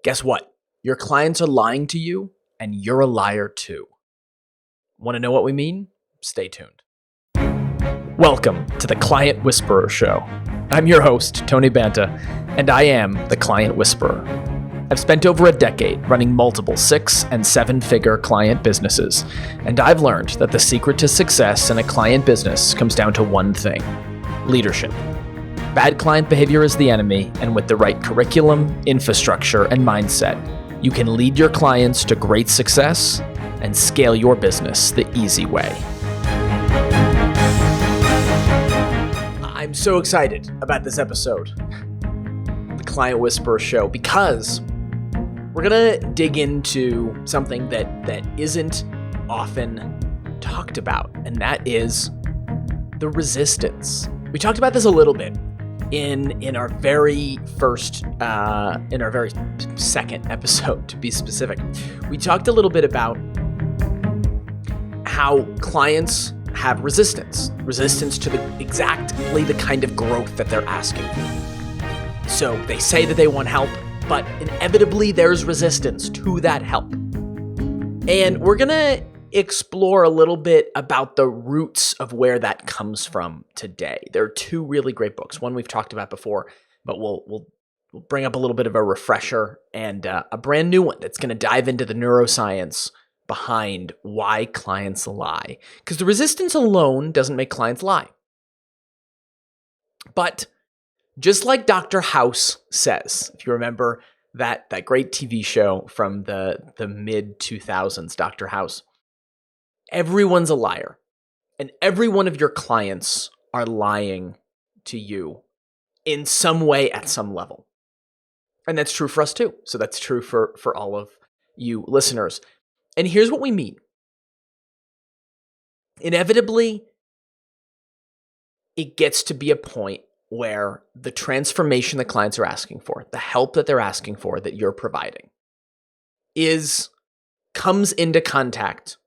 Guess what? Your clients are lying to you, and you're a liar too. Want to know what we mean? Stay tuned. Welcome to the Client Whisperer Show. I'm your host, Tony Banta, and I am the Client Whisperer. I've spent over a decade running multiple 6- and 7-figure client businesses, and I've learned that the secret to success in a client business comes down to one thing: leadership. Bad client behavior is the enemy, and with the right curriculum, infrastructure, and mindset, you can lead your clients to great success and scale your business the easy way. I'm so excited about this episode, the Client Whisperer Show, because we're going to dig into something that isn't often talked about, and that is the resistance. We talked about this a little bit in our very second episode, to be specific. We talked a little bit about how clients have resistance to exactly the kind of growth that they're asking for. So they say that they want help, but inevitably there's resistance to that help. And we're going to explore a little bit about the roots of where that comes from today. There are two really great books. One we've talked about before, but we'll bring up a little bit of a refresher, and a brand new one that's going to dive into the neuroscience behind why clients lie. Because the resistance alone doesn't make clients lie. But just like Dr. House says, if you remember that great TV show from the mid-2000s, Dr. House, everyone's a liar. And every one of your clients are lying to you in some way at some level. And that's true for us too. So that's true for all of you listeners. And here's what we mean. Inevitably, it gets to be a point where the transformation that clients are asking for, the help that they're asking for that you're providing, comes into contact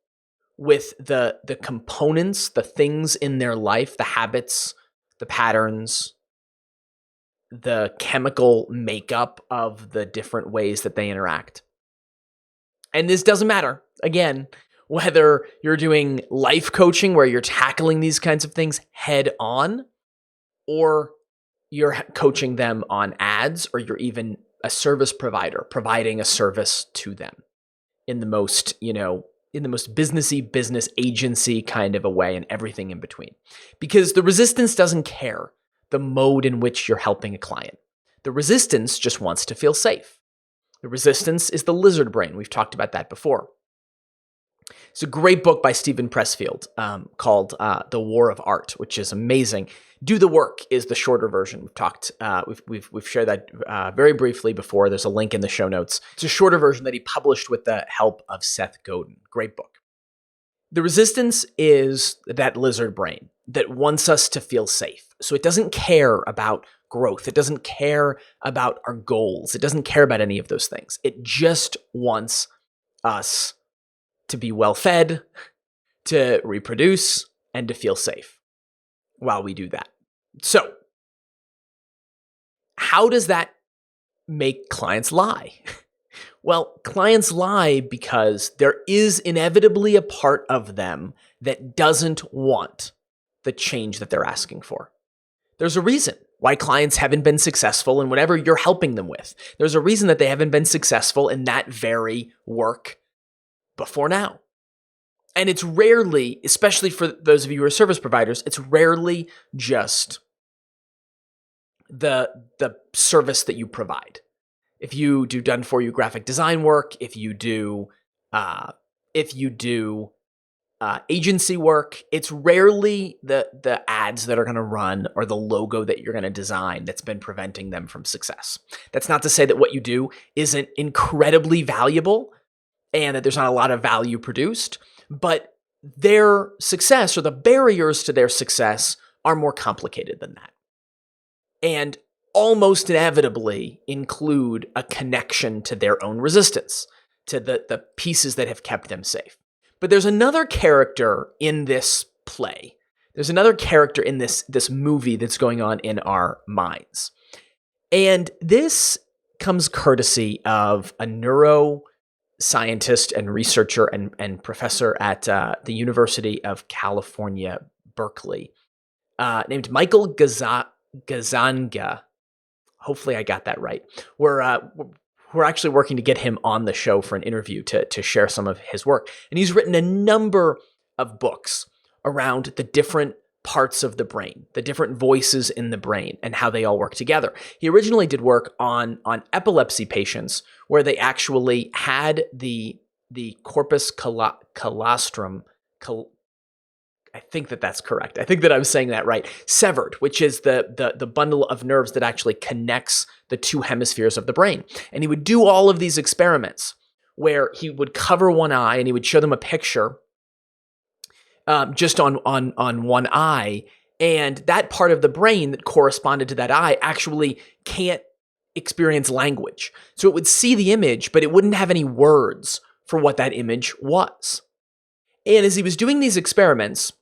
with the components, the things in their life, the habits, the patterns, the chemical makeup of the different ways that they interact. And this doesn't matter, again, whether you're doing life coaching where you're tackling these kinds of things head on, or you're coaching them on ads, or you're even a service provider providing a service to them in the most businessy, business agency kind of a way, and everything in between. Because the resistance doesn't care the mode in which you're helping a client. The resistance just wants to feel safe. The resistance is the lizard brain. We've talked about that before. It's a great book by Steven Pressfield called The War of Art, which is amazing. Do the Work is the shorter version. We've shared that very briefly before. There's a link in the show notes. It's a shorter version that he published with the help of Seth Godin. Great book. The resistance is that lizard brain that wants us to feel safe. So it doesn't care about growth. It doesn't care about our goals. It doesn't care about any of those things. It just wants us to be well fed, to reproduce, and to feel safe while we do that. So, how does that make clients lie? Well, clients lie because there is inevitably a part of them that doesn't want the change that they're asking for. There's a reason why clients haven't been successful in whatever you're helping them with. There's a reason that they haven't been successful in that very work before now. And it's rarely, especially for those of you who are service providers, it's rarely just the service that you provide. If you do done for you graphic design work, if you do agency work, it's rarely the ads that are going to run or the logo that you're going to design that's been preventing them from success. That's not to say that what you do isn't incredibly valuable and that there's not a lot of value produced, but their success or the barriers to their success are more complicated than that. And almost inevitably include a connection to their own resistance, to the pieces that have kept them safe. But there's another character in this play. There's another character in this movie that's going on in our minds. And this comes courtesy of a neuroscientist and researcher and professor at the University of California, Berkeley, named Michael Gazzaniga. Hopefully I got that right. We're actually working to get him on the show for an interview to share some of his work. And he's written a number of books around the different parts of the brain, the different voices in the brain, and how they all work together. He originally did work on epilepsy patients where they actually had the corpus callosum, I think that's correct. I think that I'm saying that right. Severed, which is the bundle of nerves that actually connects the two hemispheres of the brain. And he would do all of these experiments where he would cover one eye and he would show them a picture just on one eye, and that part of the brain that corresponded to that eye actually can't experience language. So it would see the image, but it wouldn't have any words for what that image was. And as he was doing these experiments,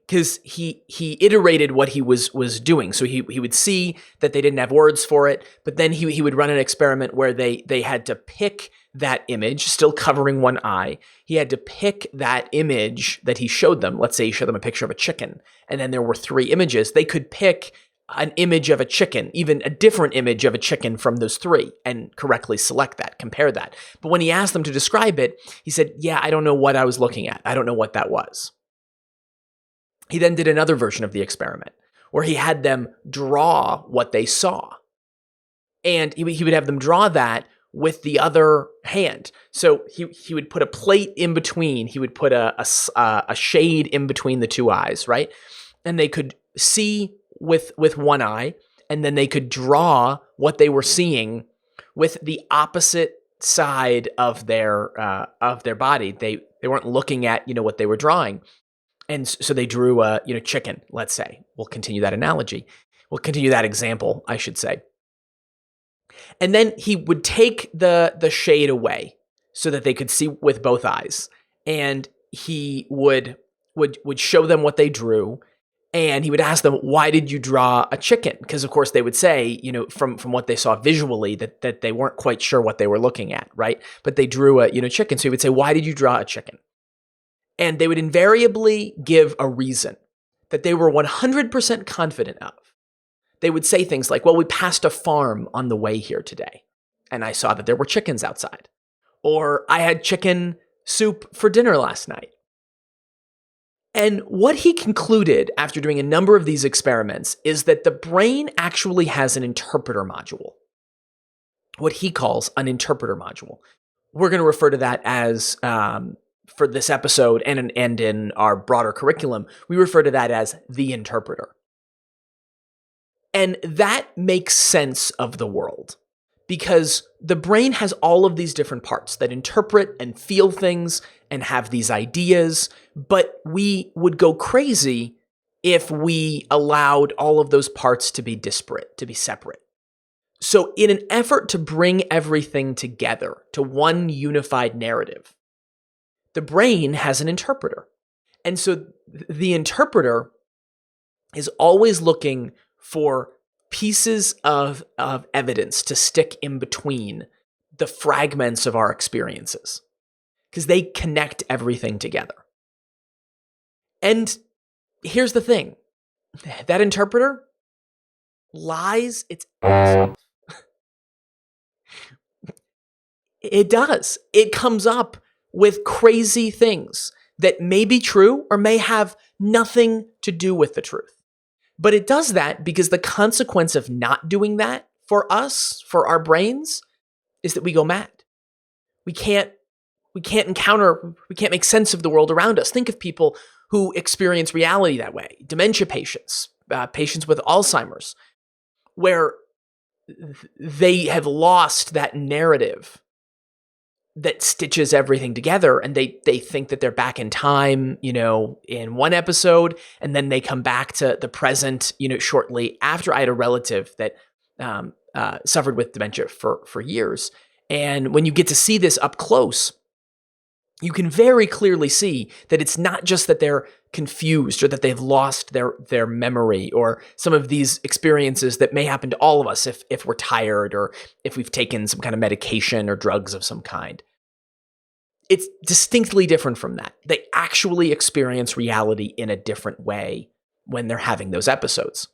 because he iterated what he was doing. So he would see that they didn't have words for it, but then he would run an experiment where they had to pick that image, still covering one eye. He had to pick that image that he showed them. Let's say he showed them a picture of a chicken, and then there were 3 images. They could pick an image of a chicken, even a different image of a chicken from those 3, and correctly select that, compare that. But when he asked them to describe it, he said, yeah, I don't know what I was looking at. I don't know what that was. He then did another version of the experiment where he had them draw what they saw. And he would have them draw that with the other hand. So he would put a plate in between. He would put a shade in between the 2 eyes, right? And they could see with one eye, and then they could draw what they were seeing with the opposite side of their body. They weren't looking at what they were drawing. And so they drew a chicken, let's say. We'll continue that analogy. We'll continue that example, I should say. And then he would take the shade away so that they could see with both eyes. And he would show them what they drew. And he would ask them, why did you draw a chicken? Because, of course, they would say, from what they saw visually, that they weren't quite sure what they were looking at, right? But they drew a chicken. So he would say, why did you draw a chicken? And they would invariably give a reason that they were 100% confident of. They would say things like, well, we passed a farm on the way here today, and I saw that there were chickens outside. Or I had chicken soup for dinner last night. And what he concluded after doing a number of these experiments is that the brain actually has an interpreter module, what he calls an interpreter module. We're going to refer to that as, for this episode and in our broader curriculum, we refer to that as the interpreter. And that makes sense of the world because the brain has all of these different parts that interpret and feel things and have these ideas, but we would go crazy if we allowed all of those parts to be disparate, to be separate. So in an effort to bring everything together to one unified narrative, the brain has an interpreter. And so the interpreter is always looking for pieces of evidence to stick in between the fragments of our experiences because they connect everything together. And here's the thing. That interpreter lies its ass off. It does. It comes up with crazy things that may be true or may have nothing to do with the truth. But it does that because the consequence of not doing that for us, for our brains, is that we go mad. We can't make sense of the world around us. Think of people who experience reality that way. Dementia patients, patients with Alzheimer's, where they have lost that narrative that stitches everything together, and they think that they're back in time, in one episode, and then they come back to the present, shortly after. I had a relative that suffered with dementia for years, and when you get to see this up close, you can very clearly see that it's not just that they're confused or that they've lost their memory or some of these experiences that may happen to all of us if we're tired or if we've taken some kind of medication or drugs of some kind. It's distinctly different from that. They actually experience reality in a different way when they're having those episodes.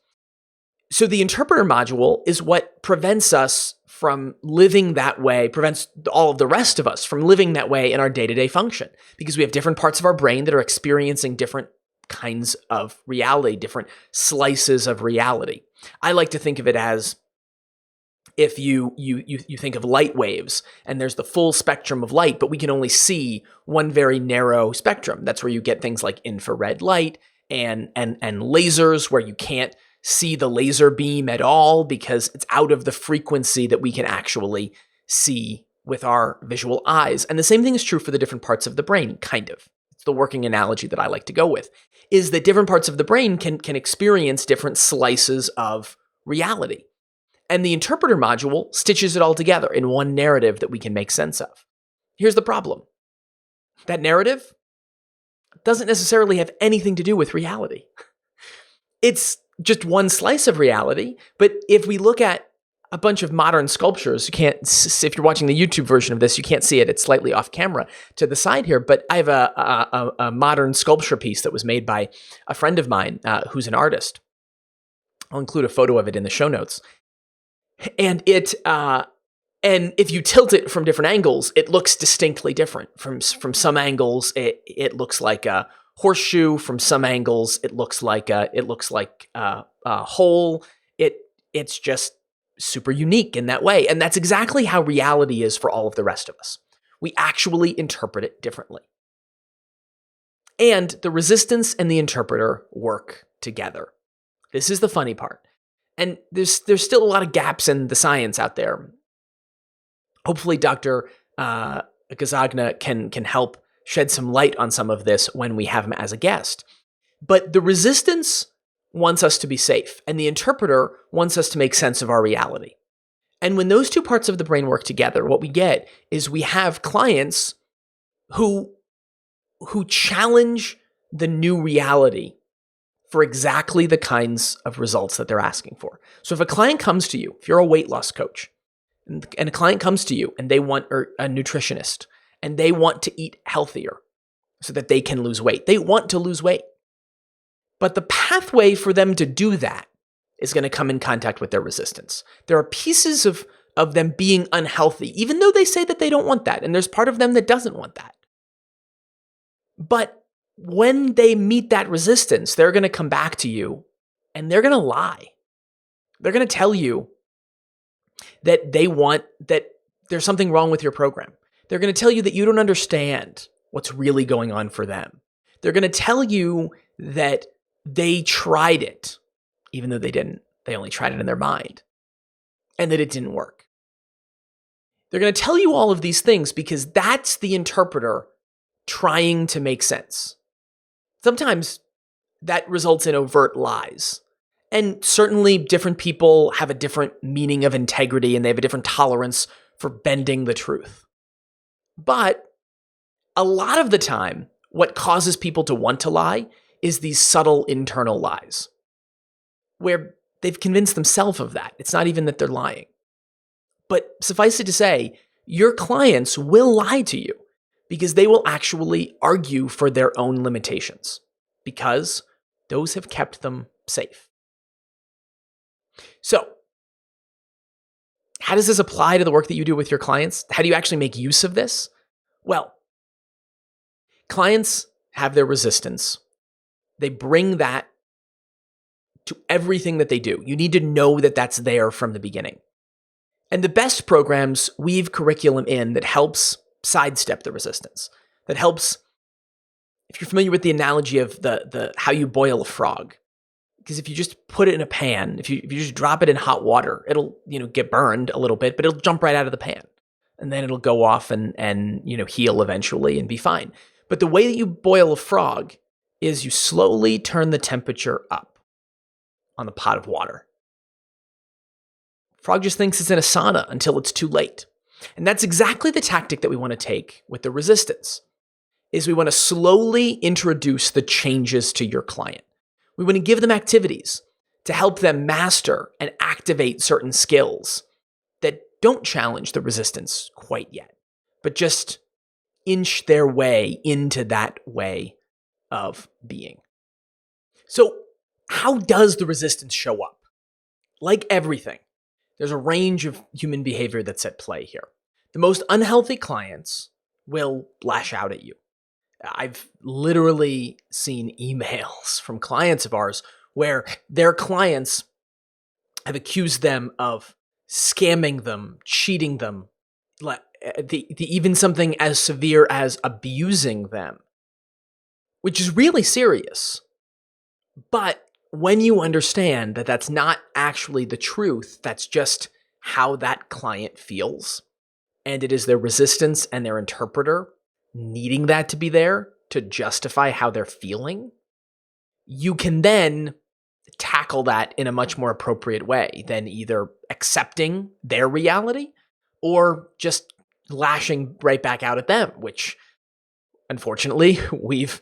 So the interpreter module is what prevents us from living that way, prevents all of the rest of us from living that way in our day-to-day function, because we have different parts of our brain that are experiencing different kinds of reality, different slices of reality. I like to think of it as if you think of light waves and there's the full spectrum of light, but we can only see one very narrow spectrum. That's where you get things like infrared light and lasers, where you can't see the laser beam at all because it's out of the frequency that we can actually see with our visual eyes. And the same thing is true for the different parts of the brain, kind of. It's the working analogy that I like to go with, is that different parts of the brain can experience different slices of reality. And the interpreter module stitches it all together in one narrative that we can make sense of. Here's the problem. That narrative doesn't necessarily have anything to do with reality. It's just one slice of reality, but if we look at a bunch of modern sculptures, if you're watching the YouTube version of this, you can't see it. It's slightly off camera to the side here, but I have a modern sculpture piece that was made by a friend of mine who's an artist. I'll include a photo of it in the show notes. And and if you tilt it from different angles, it looks distinctly different. From some angles, it looks like a horseshoe. From some angles, it looks like a hole. It's just super unique in that way, and that's exactly how reality is for all of the rest of us. We actually interpret it differently, and the resistance and the interpreter work together. This is the funny part. And there's still a lot of gaps in the science out there. Hopefully, Dr. Gazzaniga can help shed some light on some of this when we have him as a guest. But the resistance wants us to be safe, and the interpreter wants us to make sense of our reality. And when those two parts of the brain work together, what we get is we have clients who challenge the new reality for exactly the kinds of results that they're asking for. So if a client comes to you, if you're a weight loss coach, and a client comes to you and they want a nutritionist, and they want to eat healthier so that they can lose weight. They want to lose weight. But the pathway for them to do that is going to come in contact with their resistance. There are pieces of them being unhealthy, even though they say that they don't want that. And there's part of them that doesn't want that. But when they meet that resistance, they're going to come back to you and they're going to lie. They're going to tell you that that there's something wrong with your program. They're going to tell you that you don't understand what's really going on for them. They're going to tell you that they tried it, even though they didn't. They only tried it in their mind, and that it didn't work. They're going to tell you all of these things because that's the interpreter trying to make sense. Sometimes that results in overt lies. And certainly different people have a different meaning of integrity and they have a different tolerance for bending the truth. But a lot of the time, what causes people to want to lie is these subtle internal lies, where they've convinced themselves of that. It's not even that they're lying. But suffice it to say, your clients will lie to you because they will actually argue for their own limitations, because those have kept them safe. So, how does this apply to the work that you do with your clients? How do you actually make use of this? Well, clients have their resistance. They bring that to everything that they do. You need to know that that's there from the beginning. And the best programs weave curriculum in that helps sidestep the resistance, that helps, if you're familiar with the analogy of the how you boil a frog, because if you just put it in a pan, if you just drop it in hot water, it'll get burned a little bit, but it'll jump right out of the pan, and then it'll go off and heal eventually and be fine. But the way that you boil a frog is you slowly turn the temperature up on the pot of water. Frog just thinks it's in a sauna until it's too late. And that's exactly the tactic that we want to take with the resistance. is we want to slowly introduce the changes to your client. We want to give them activities to help them master and activate certain skills that don't challenge the resistance quite yet, but just inch their way into that way of being. So, how does the resistance show up? Like everything, there's a range of human behavior that's at play here. The most unhealthy clients will lash out at you. I've literally seen emails from clients of ours where their clients have accused them of scamming them, cheating them, even something as severe as abusing them, which is really serious. But when you understand that that's not actually the truth, that's just how that client feels, and it is their resistance and their interpreter needing that to be there to justify how they're feeling, you can then tackle that in a much more appropriate way than either accepting their reality or just lashing right back out at them, which unfortunately we've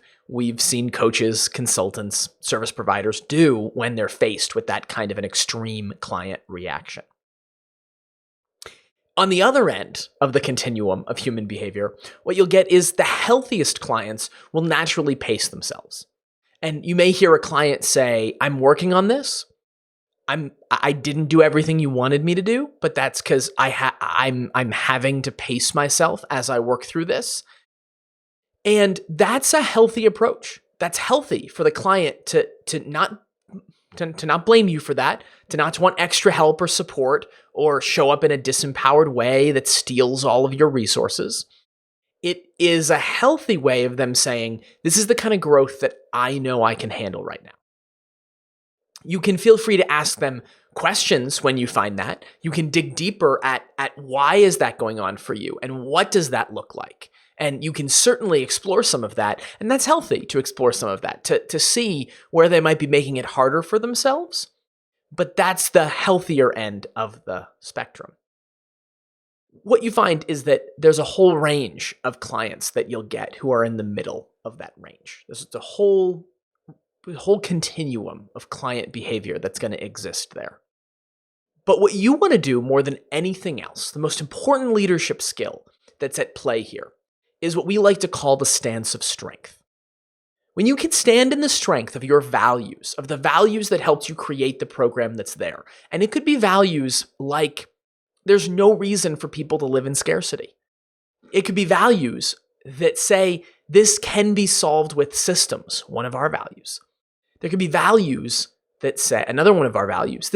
seen coaches, consultants, service providers do when they're faced with that kind of an extreme client reaction. On the other end of the continuum of human behavior, what you'll get is the healthiest clients will naturally pace themselves. And you may hear a client say, "I'm working on this. I didn't do everything you wanted me to do, but that's because I'm having to pace myself as I work through this." And that's a healthy approach. That's healthy for the client to not blame you for that, to not want extra help or support or show up in a disempowered way that steals all of your resources. It is a healthy way of them saying, this is the kind of growth that I know I can handle right now. You can feel free to ask them questions when you find that. You can dig deeper at why is that going on for you and what does that look like? And you can certainly explore some of that. And that's healthy to explore some of that, to see where they might be making it harder for themselves. But that's the healthier end of the spectrum. What you find is that there's a whole range of clients that you'll get who are in the middle of that range. There's a whole continuum of client behavior that's going to exist there. But what you want to do more than anything else, the most important leadership skill that's at play here, is what we like to call the stance of strength. When you can stand in the strength of your values, of the values that helped you create the program that's there, and it could be values like there's no reason for people to live in scarcity. It could be values that say this can be solved with systems, one of our values. There could be values that say, another one of our values,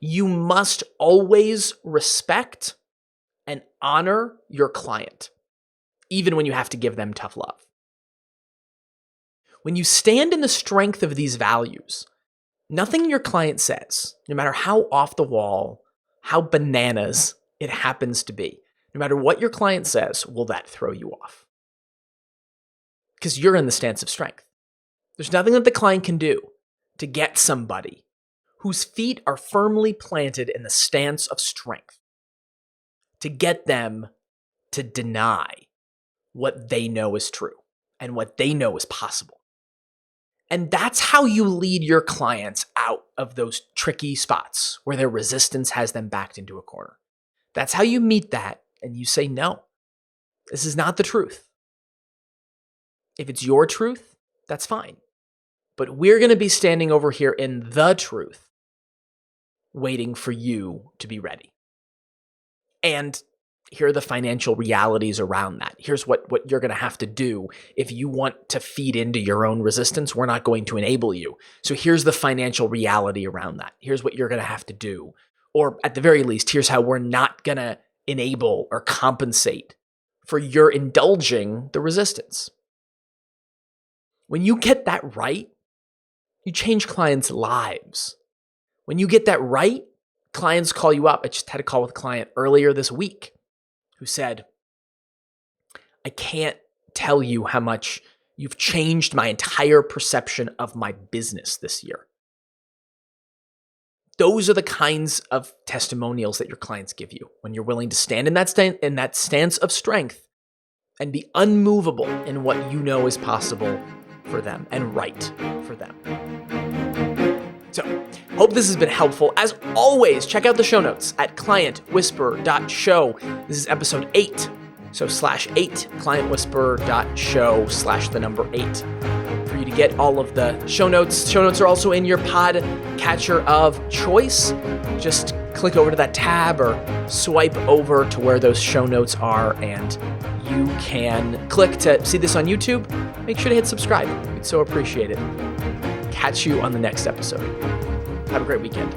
you must always respect and honor your client, even when you have to give them tough love. When you stand in the strength of these values, nothing your client says, no matter how off the wall, how bananas it happens to be, no matter what your client says, will that throw you off? Because you're in the stance of strength. There's nothing that the client can do to get somebody whose feet are firmly planted in the stance of strength to get them to deny what they know is true and what they know is possible. And that's how you lead your clients out of those tricky spots where their resistance has them backed into a corner. That's how you meet that and you say, no, this is not the truth. If it's your truth, that's fine. But we're going to be standing over here in the truth, waiting for you to be ready. And here are the financial realities around that. Here's what you're going to have to do if you want to feed into your own resistance. We're not going to enable you. So here's the financial reality around that. Here's what you're going to have to do. Or at the very least, here's how we're not going to enable or compensate for your indulging the resistance. When you get that right, you change clients' lives. When you get that right, clients call you up. I just had a call with a client earlier this week who said, I can't tell you how much you've changed my entire perception of my business this year. Those are the kinds of testimonials that your clients give you when you're willing to stand in that stance of strength and be unmovable in what you know is possible for them and right for them. So, hope this has been helpful. As always, check out the show notes at clientwhisper.show. This is episode 8. So /8, clientwhisper.show/8 for you to get all of the show notes. Show notes are also in your pod catcher of choice. Just click over to that tab or swipe over to where those show notes are, and you can click to see this on YouTube. Make sure to hit subscribe. We'd so appreciate it. Catch you on the next episode. Have a great weekend.